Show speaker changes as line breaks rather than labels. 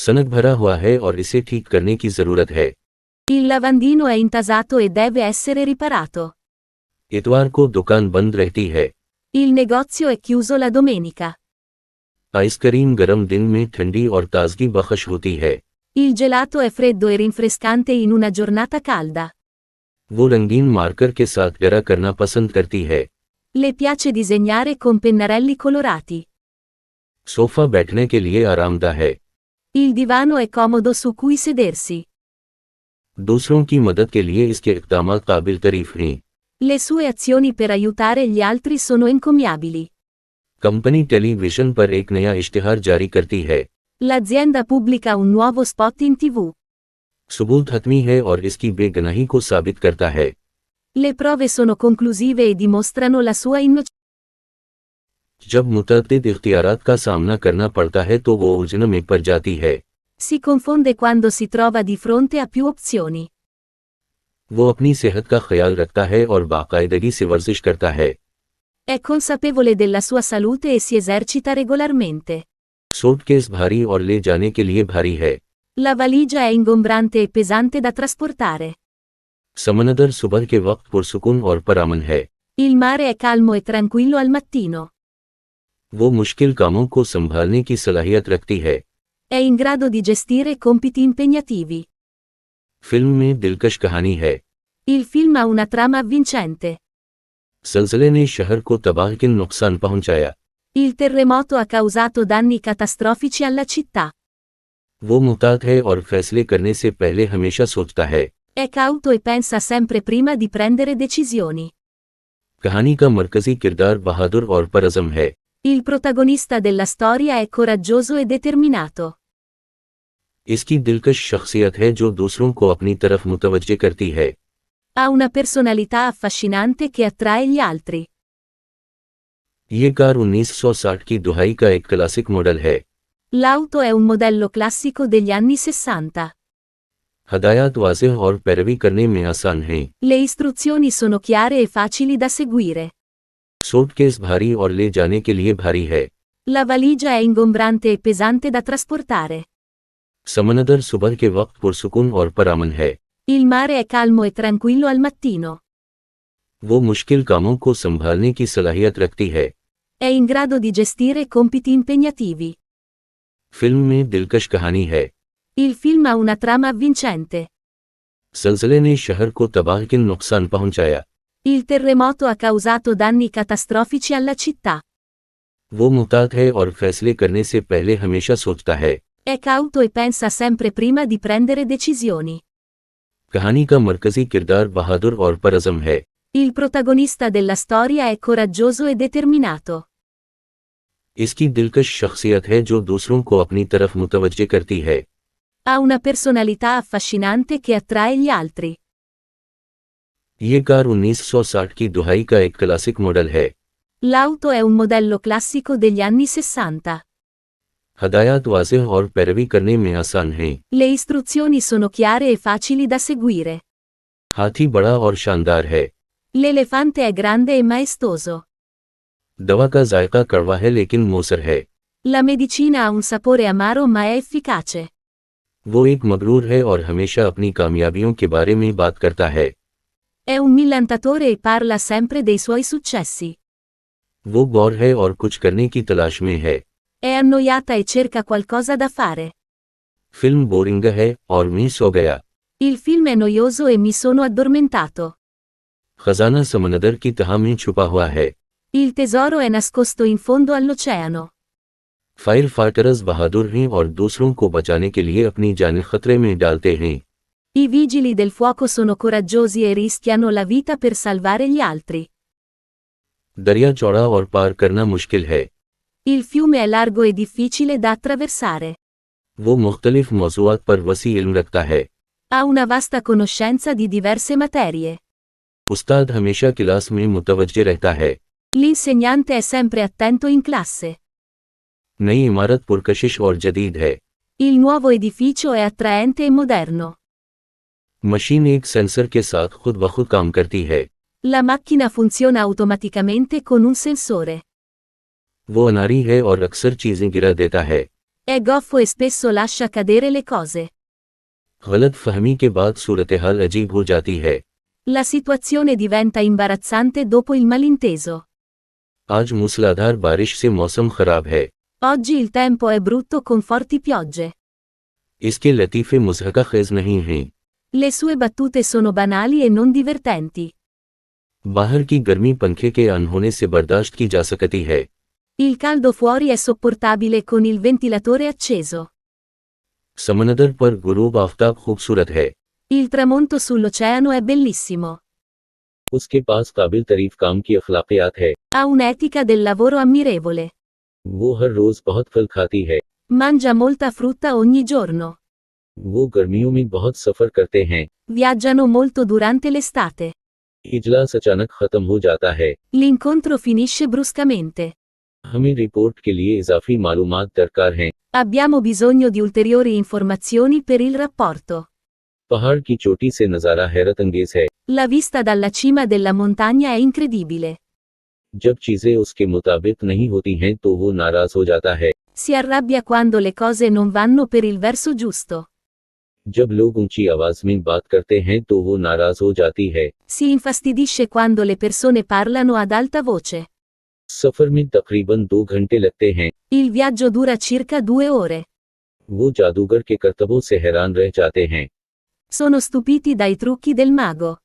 सनक भरा हुआ है और इसे ठीक करने की जरूरत है।
Il lavandino è intasato e deve essere riparato.
इतवार को दुकान बंद रहती है।
Il negozio è chiuso la domenica.
Ice cream गर्म दिन में ठंडी और ताजगी बख्श होती है।
Il gelato è freddo e rinfrescante in una giornata calda.
वो रंगीन मार्कर के साथ गहरा करना पसंद करती है।
Le piace disegnare con pennarelli colorati.
Sofa बैठने के लिए आरामदा है।
Il divano è comodo su cui sedersi.
दूसरों की मदद के लिए इसके इक़दाम काबिल तारीफ हैं।
Le sue azioni per aiutare gli altri sono encomiabili.
Company television पर एक नया इश्तिहार जारी करती है।
L'azienda pubblica un nuovo spot in TV.
सबूत हतमी है और इसकी बेगुनाही को साबित करता है।
Le prove sono conclusive e dimostrano la sua innocenza.
जब मुतअद्दिद इख्तियारात का सामना करना पड़ता है तो वो उलझन में पड़ जाती है।
Si confonde quando si trova di fronte a più opzioni.
वो अपनी सेहत का ख्याल रखता है और बाकायदगी से वर्जिश करता है।
È consapevole della sua salute e si esercita regolarmente.
Suitcase भारी और ले जाने के लिए भारी है।
La valigia è ingombrante e pesante da trasportare.
समंदर सुबह के वक्त पुरसुकून और परामन है।
Il mare è calmo e tranquillo al mattino.
वो मुश्किल कामों को संभालने की सलाहियत रखती है।
È in grado di gestire compiti impegnativi.
Film में दिलकश कहानी है।
Il film ha una trama avvincente.
ज़लज़ले ने शहर को तबाहकुन नुकसान पहुंचाया।
Il terremoto ha causato danni catastrofici alla città.
वो मुहतात है और फैसले करने से पहले हमेशा सोचता है।
È cauto e pensa sempre prima di prendere decisioni.
कहानी का मरकजी किरदार बहादुर और परअज़म है।
Il protagonista della storia è coraggioso e determinato.
इसकी दिलकश शख्सियत है जो दूसरों को अपनी तरफ मुतवज्जे करती है।
Ha una personalità affascinante che attrae gli altri.
ये कार 1960 की दुहाई का एक क्लासिक मॉडल है।
L'auto è un modello classico degli anni 60.
हदायत वाज़ेह और पैरवी करने में आसान हैं।
Le istruzioni sono chiare e facili da seguire.
Suitcase भारी और ले जाने के लिए भारी है।
La valigia è ingombrante e pesante da trasportare.
समंदर सुबह के वक्त पुरसुकून और परामन है।
Il mare è calmo e tranquillo al mattino.
वो मुश्किल कामों को संभालने की सलाहियत रखती है।
È in grado di gestire compiti impegnativi.
Film में दिलकश कहानी है।
Il film ha una trama avvincente.
ज़लज़ले ने शहर को तबाहकुन नुकसान पहुंचाया।
Il terremoto ha causato danni catastrofici alla città.
वो मुहतात है और फैसले करने से पहले हमेशा सोचता है।
È cauto e pensa sempre prima di prendere decisioni.
कहानी का मरकजी किरदार बहादुर और परअज़म है।
Il protagonista della storia è coraggioso e determinato.
इसकी दिलकश शख्सियत है जो दूसरों को अपनी तरफ मुतवज्जे करती है।
Ha una personalità affascinante che attrae gli altri.
ये कार 1960 की दुहाई का एक क्लासिक मॉडल है।
L'auto è un modello classico degli anni 60.
हदायत वाज़ेह और पैरवी करने में आसान हैं।
Le istruzioni sono chiare e facili da seguire.
हाथी बड़ा और शानदार है।
L'elefante è grande e maestoso.
दवा का जायका कड़वा है लेकिन मौसर है।
La medicina ha un sapore amaro ma è efficace.
वो एक मगरूर है और हमेशा अपनी कामयाबियों के बारे में बात करता है।
È un millantatore e parla sempre dei suoi successi.
वो बोर है और कुछ करने की तलाश में है।
È annoiata e cerca qualcosa da fare.
Film boring है और मैं सो गया।
Il film è noioso e mi sono addormentato.
खजाना समंदर की तह में छुपा हुआ है।
Il tesoro è nascosto in fondo all'oceano.
Fire fighters बहादुर हैं और दूसरों को बचाने के लिए अपनी जान खतरे में डालते हैं।
I vigili del fuoco sono coraggiosi e rischiano la vita per salvare gli altri.
दरिया चौड़ा और पार करना मुश्किल है।
Il fiume è largo e difficile da attraversare.
वो मुख्तलिफ मौज़ूआत पर वसी इल्म रखता है।
Ha una vasta conoscenza di diverse materie.
उस्ताद हमेशा क्लास में मुतवज्जे रहता है।
L'insegnante è sempre attento in classe.
नई इमारत पुरकशिश और जदीद है।
Il nuovo edificio è attraente e moderno.
Machine एक सेंसर के साथ खुद ब खुद काम करती है।
La macchina funziona automaticamente con un sensore.
वो अनारी है और अक्सर चीजें गिरा देता है।
È goffo e spesso lascia cadere le cose.
गलत फहमी के बाद सूरत-ए-हाल अजीब हो जाती है।
La situazione diventa imbarazzante dopo il malinteso.
आज मूसलाधार बारिश से मौसम खराब है।
Oggi il tempo è brutto con forti piogge.
इसके लतीफ़े मुज़हका-ख़ेज़ नहीं हैं।
Le sue battute sono banali e non divertenti.
बाहर की गर्मी पंखे के ऑन होने से बर्दाश्त की जा सकती है।
Il caldo fuori è sopportabile con il ventilatore acceso.
समंदर पर गुरूब आफ्ताब खूबसूरत है।
Il tramonto sull'oceano è bellissimo.
उसके पास काबिल तारीफ काम की अखलाकियात है।
Ha un'etica del lavoro ammirevole.
वो हर रोज़ बहुत फल खाती है।
Mangia molta frutta ogni giorno.
वो गर्मियों में बहुत सफ़र करते हैं।
Viaggiano molto durante l'estate.
इजलास अचानक ख़त्म हो जाता है।
L'incontro finisce bruscamente.
हमें रिपोर्ट के लिए इजाफी मालूमात दरकार हैं।
Abbiamo bisogno di ulteriori informazioni per il rapporto.
पहाड़ की चोटी से नज़ारा हैरत अंगेज है।
La vista dalla cima della montagna è incredibile.
जब चीज़ें उसके मुताबिक नहीं होती हैं तो वो नाराज़ हो जाता है।
Si arrabbia quando le cose non vanno per il verso giusto.
जब लोग ऊंची आवाज़ में बात करते हैं तो वो नाराज़ हो जाती है।
Si infastidisce quando le persone parlano ad alta voce.
सफ़र में तकरीबन 2 घंटे लगते हैं।
Il viaggio dura circa 2 ore.
वो जादूगर के करतबों से हैरान रह जाते हैं।
Sono stupiti dai trucchi del mago.